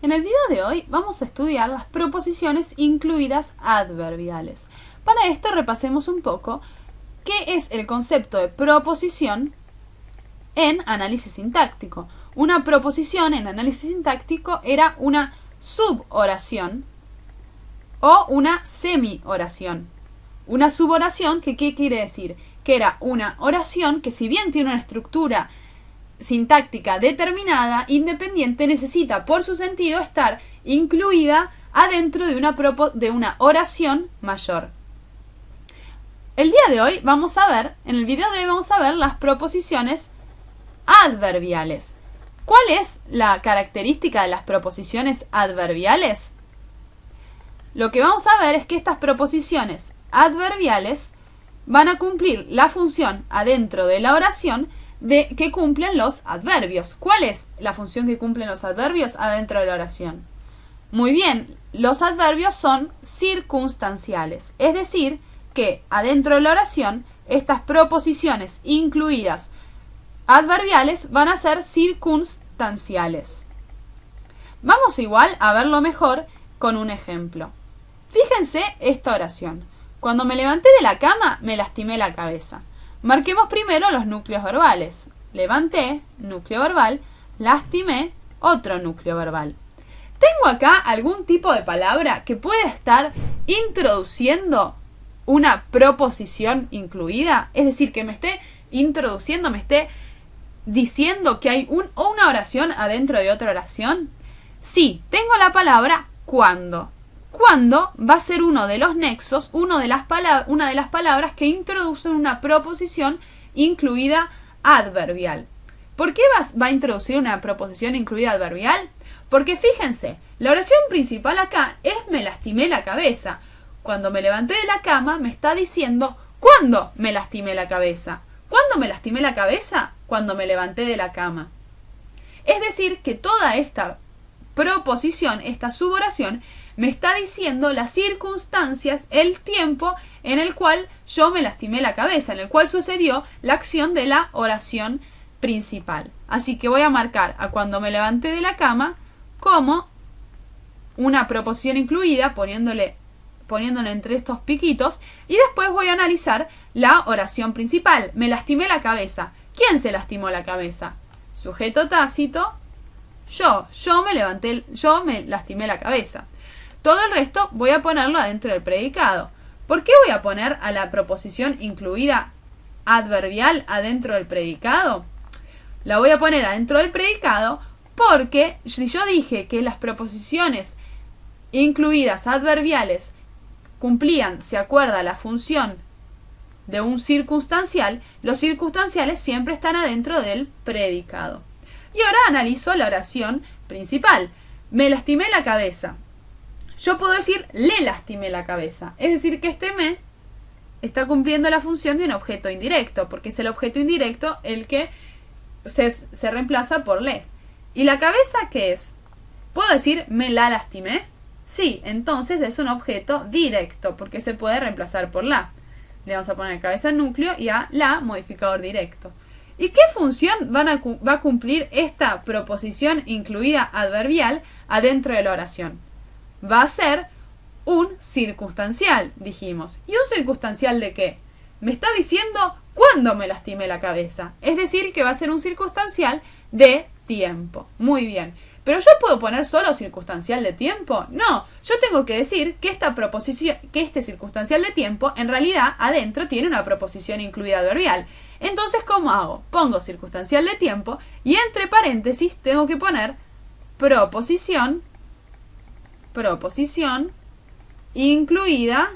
En el video de hoy vamos a estudiar las proposiciones incluidas adverbiales. Para esto repasemos un poco qué es el concepto de proposición en análisis sintáctico. Una proposición en análisis sintáctico era una suboración o una semioración. Una suboración, ¿qué quiere decir? Que era una oración que, si bien tiene una estructura sintáctica determinada, independiente, necesita por su sentido estar incluida adentro de una oración mayor. El día de hoy vamos a ver, en el video de hoy vamos a ver las proposiciones adverbiales. ¿Cuál es la característica de las proposiciones adverbiales? Lo que vamos a ver es que estas proposiciones adverbiales van a cumplir la función adentro de la oración que cumplen los adverbios. ¿Cuál es la función que cumplen los adverbios adentro de la oración? Muy bien, los adverbios son circunstanciales, es decir, que adentro de la oración estas proposiciones incluidas adverbiales van a ser circunstanciales. Vamos igual a verlo mejor con un ejemplo. Fíjense esta oración. Cuando me levanté de la cama, me lastimé la cabeza. Marquemos primero los núcleos verbales. Levanté, núcleo verbal, lastimé, otro núcleo verbal. ¿Tengo acá algún tipo de palabra que pueda estar introduciendo una proposición incluida? Es decir, que me esté introduciendo, me esté diciendo que hay una oración adentro de otra oración. Sí, tengo la palabra cuando. Cuando va a ser uno de los nexos, una de las palabras que introducen una proposición incluida adverbial. ¿Por qué va a introducir una proposición incluida adverbial? Porque fíjense, la oración principal acá es me lastimé la cabeza. Cuando me levanté de la cama me está diciendo ¿cuándo me lastimé la cabeza? ¿Cuándo me lastimé la cabeza? Cuando me levanté de la cama. Es decir, que toda esta proposición, esta suboración, me está diciendo las circunstancias, el tiempo en el cual yo me lastimé la cabeza, en el cual sucedió la acción de la oración principal. Así que voy a marcar a cuando me levanté de la cama como una proposición incluida, poniéndole entre estos piquitos, y después voy a analizar la oración principal. Me lastimé la cabeza. ¿Quién se lastimó la cabeza? Sujeto tácito, yo me lastimé la cabeza. Todo el resto voy a ponerlo adentro del predicado. ¿Por qué voy a poner a la proposición incluida adverbial adentro del predicado? La voy a poner adentro del predicado porque si yo dije que las proposiciones incluidas adverbiales cumplían, se acuerda, la función de un circunstancial, los circunstanciales siempre están adentro del predicado. Y ahora analizo la oración principal. Me lastimé la cabeza. Yo puedo decir le lastimé la cabeza. Es decir, que este me está cumpliendo la función de un objeto indirecto, porque es el objeto indirecto el que se reemplaza por le. ¿Y la cabeza qué es? ¿Puedo decir me la lastimé? Sí, entonces es un objeto directo, porque se puede reemplazar por la. Le vamos a poner cabeza núcleo y a la modificador directo. ¿Y qué función va a cumplir esta proposición incluida adverbial adentro de la oración? Va a ser un circunstancial, dijimos. ¿Y un circunstancial de qué? Me está diciendo cuándo me lastimé la cabeza. Es decir, que va a ser un circunstancial de tiempo. Muy bien. ¿Pero yo puedo poner solo circunstancial de tiempo? No, yo tengo que decir que este circunstancial de tiempo en realidad adentro tiene una proposición incluida adverbial. Entonces, ¿cómo hago? Pongo circunstancial de tiempo y entre paréntesis tengo que poner proposición incluida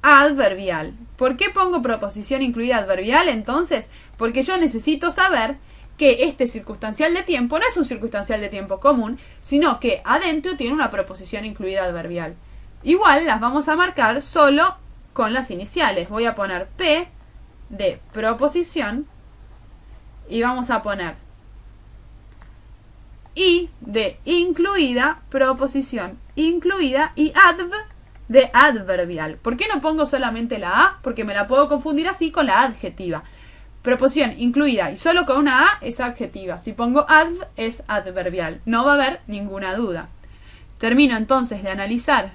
adverbial. ¿Por qué pongo proposición incluida adverbial entonces? Porque yo necesito saber que este circunstancial de tiempo no es un circunstancial de tiempo común, sino que adentro tiene una proposición incluida adverbial. Igual las vamos a marcar solo con las iniciales. Voy a poner P de proposición y vamos a poner I de incluida, proposición incluida, y adv de adverbial. ¿Por qué no pongo solamente la A? Porque me la puedo confundir así con la adjetiva. Proposición incluida y solo con una A es adjetiva. Si pongo adv es adverbial. No va a haber ninguna duda. Termino entonces de analizar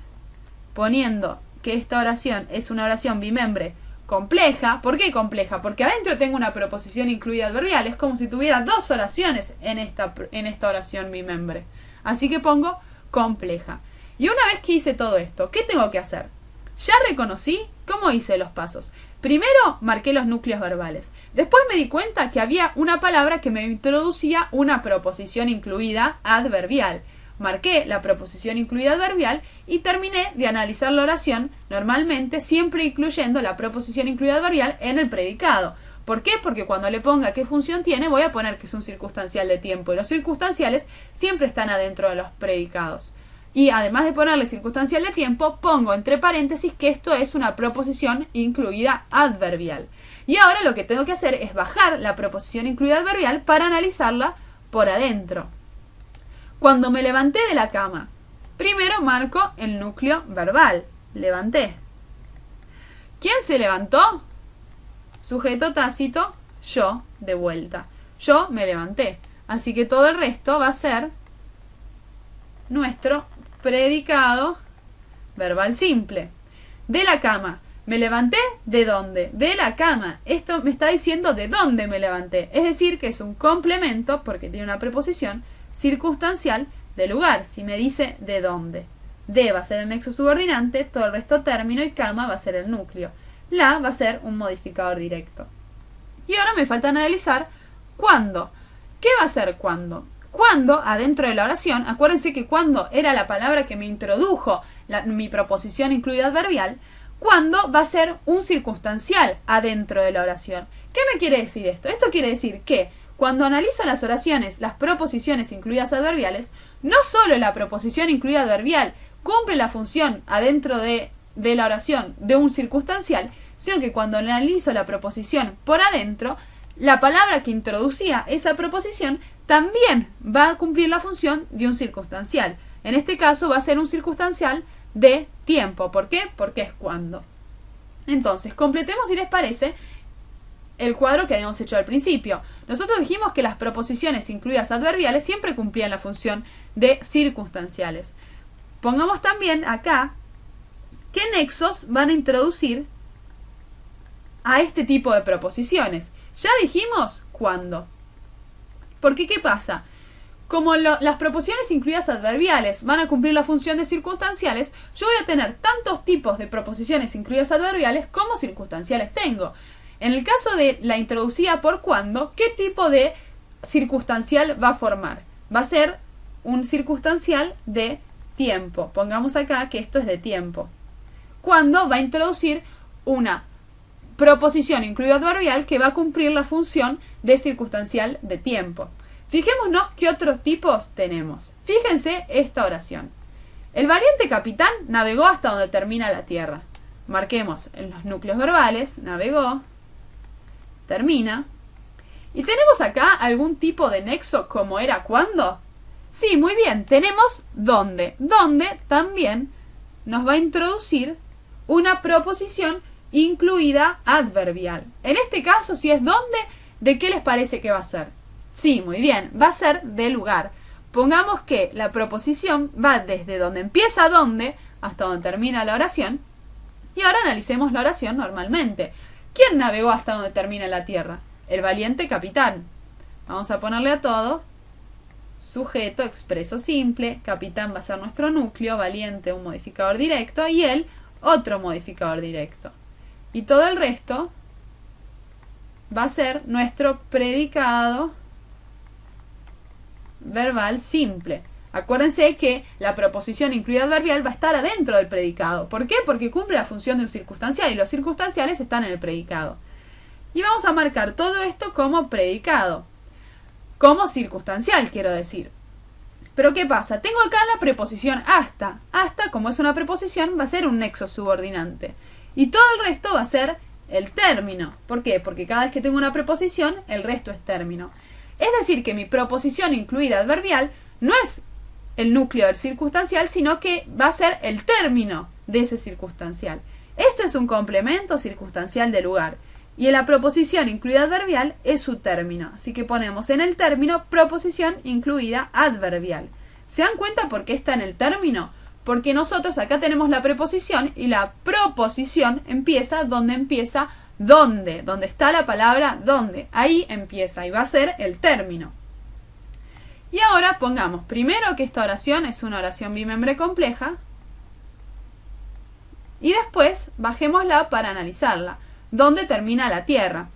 poniendo que esta oración es una oración bimembre compleja. ¿Por qué compleja? Porque adentro tengo una proposición incluida adverbial. Es como si tuviera dos oraciones en esta oración bimembre. Así que pongo compleja. Y una vez que hice todo esto, ¿qué tengo que hacer? Ya reconocí cómo hice los pasos. Primero marqué los núcleos verbales. Después me di cuenta que había una palabra que me introducía una proposición incluida adverbial. Marqué la proposición incluida adverbial y terminé de analizar la oración, normalmente siempre incluyendo la proposición incluida adverbial en el predicado. ¿Por qué? Porque cuando le ponga qué función tiene, voy a poner que es un circunstancial de tiempo. Y los circunstanciales siempre están adentro de los predicados. Y además de ponerle circunstancial de tiempo, pongo entre paréntesis que esto es una proposición incluida adverbial. Y ahora lo que tengo que hacer es bajar la proposición incluida adverbial para analizarla por adentro. Cuando me levanté de la cama, primero marco el núcleo verbal. Levanté. ¿Quién se levantó? Sujeto tácito, yo, de vuelta. Yo me levanté. Así que todo el resto va a ser nuestro predicado verbal simple. De la cama. ¿Me levanté? ¿De dónde? De la cama. Esto me está diciendo de dónde me levanté. Es decir, que es un complemento, porque tiene una preposición circunstancial de lugar. Si me dice de dónde. De va a ser el nexo subordinante, todo el resto término y cama va a ser el núcleo. La va a ser un modificador directo. Y ahora me falta analizar cuándo. ¿Qué va a ser cuándo? Cuando, adentro de la oración, acuérdense que cuando era la palabra que me introdujo mi proposición incluida adverbial, cuando va a ser un circunstancial adentro de la oración. ¿Qué me quiere decir esto? Esto quiere decir que cuando analizo las oraciones, las proposiciones incluidas adverbiales, no solo la proposición incluida adverbial cumple la función adentro de la oración de un circunstancial, sino que cuando analizo la proposición por adentro, la palabra que introducía esa proposición también va a cumplir la función de un circunstancial. En este caso va a ser un circunstancial de tiempo. ¿Por qué? Porque es cuando. Entonces, completemos, si les parece, el cuadro que habíamos hecho al principio. Nosotros dijimos que las proposiciones incluidas adverbiales siempre cumplían la función de circunstanciales. Pongamos también acá qué nexos van a introducir a este tipo de proposiciones. Ya dijimos cuándo. Porque ¿qué pasa? Como las proposiciones incluidas adverbiales van a cumplir la función de circunstanciales, yo voy a tener tantos tipos de proposiciones incluidas adverbiales como circunstanciales tengo. En el caso de la introducida por cuándo, ¿qué tipo de circunstancial va a formar? Va a ser un circunstancial de tiempo. Pongamos acá que esto es de tiempo. Cuándo va a introducir una proposición incluida adverbial que va a cumplir la función de circunstancial de tiempo. Fijémonos qué otros tipos tenemos. Fíjense esta oración. El valiente capitán navegó hasta donde termina la tierra. Marquemos en los núcleos verbales, navegó, termina. ¿Y tenemos acá algún tipo de nexo como era cuándo? Sí, muy bien, tenemos dónde. Dónde también nos va a introducir una proposición incluida adverbial. En este caso, si es dónde, ¿de qué les parece que va a ser? Sí, muy bien, va a ser de lugar. Pongamos que la proposición va desde donde empieza dónde hasta donde termina la oración. Y ahora analicemos la oración normalmente. ¿Quién navegó hasta donde termina la tierra? El valiente capitán. Vamos a ponerle a todos sujeto expreso simple, capitán va a ser nuestro núcleo, valiente un modificador directo y él otro modificador directo. Y todo el resto va a ser nuestro predicado verbal simple. Acuérdense que la proposición incluida adverbial va a estar adentro del predicado. ¿Por qué? Porque cumple la función de un circunstancial y los circunstanciales están en el predicado. Y vamos a marcar todo esto como predicado. Como circunstancial, quiero decir. Pero ¿qué pasa? Tengo acá la preposición hasta. Hasta, como es una preposición, va a ser un nexo subordinante. Y todo el resto va a ser el término. ¿Por qué? Porque cada vez que tengo una preposición, el resto es término. Es decir, que mi proposición incluida adverbial no es el núcleo del circunstancial, sino que va a ser el término de ese circunstancial. Esto es un complemento circunstancial de lugar. y la proposición incluida adverbial es su término. Así que ponemos en el término proposición incluida adverbial. ¿Se dan cuenta por qué está en el término? Porque nosotros acá tenemos la preposición y la proposición empieza donde está la palabra donde. Ahí empieza y va a ser el término. Y ahora pongamos primero que esta oración es una oración bimembre compleja y después bajémosla para analizarla. ¿Dónde termina la tierra?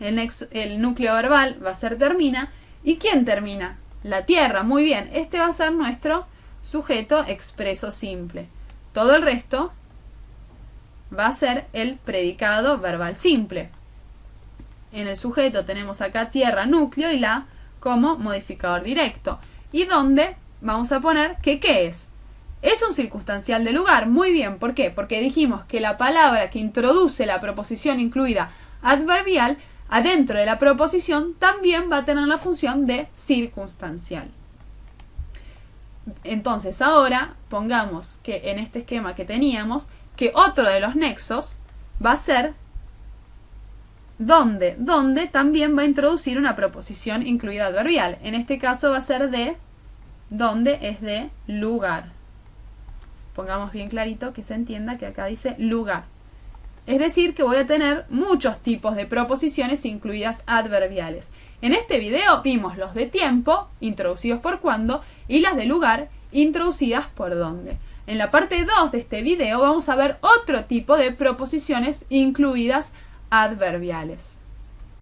El núcleo verbal va a ser termina. ¿Y quién termina? La tierra. Muy bien, este va a ser nuestro sujeto expreso simple. Todo el resto va a ser el predicado verbal simple. En el sujeto tenemos acá tierra, núcleo y la como modificador directo. ¿Y dónde vamos a poner que qué es? Es un circunstancial de lugar. Muy bien, ¿por qué? Porque dijimos que la palabra que introduce la proposición incluida adverbial adentro de la proposición también va a tener la función de circunstancial. Entonces ahora pongamos que en este esquema que teníamos, que otro de los nexos va a ser donde. Donde también va a introducir una proposición incluida adverbial. En este caso va a ser de, donde es de lugar. Pongamos bien clarito que se entienda que acá dice lugar. Es decir, que voy a tener muchos tipos de proposiciones incluidas adverbiales. En este video vimos los de tiempo, introducidos por cuándo, y las de lugar, introducidas por dónde. En la parte 2 de este video vamos a ver otro tipo de proposiciones incluidas adverbiales.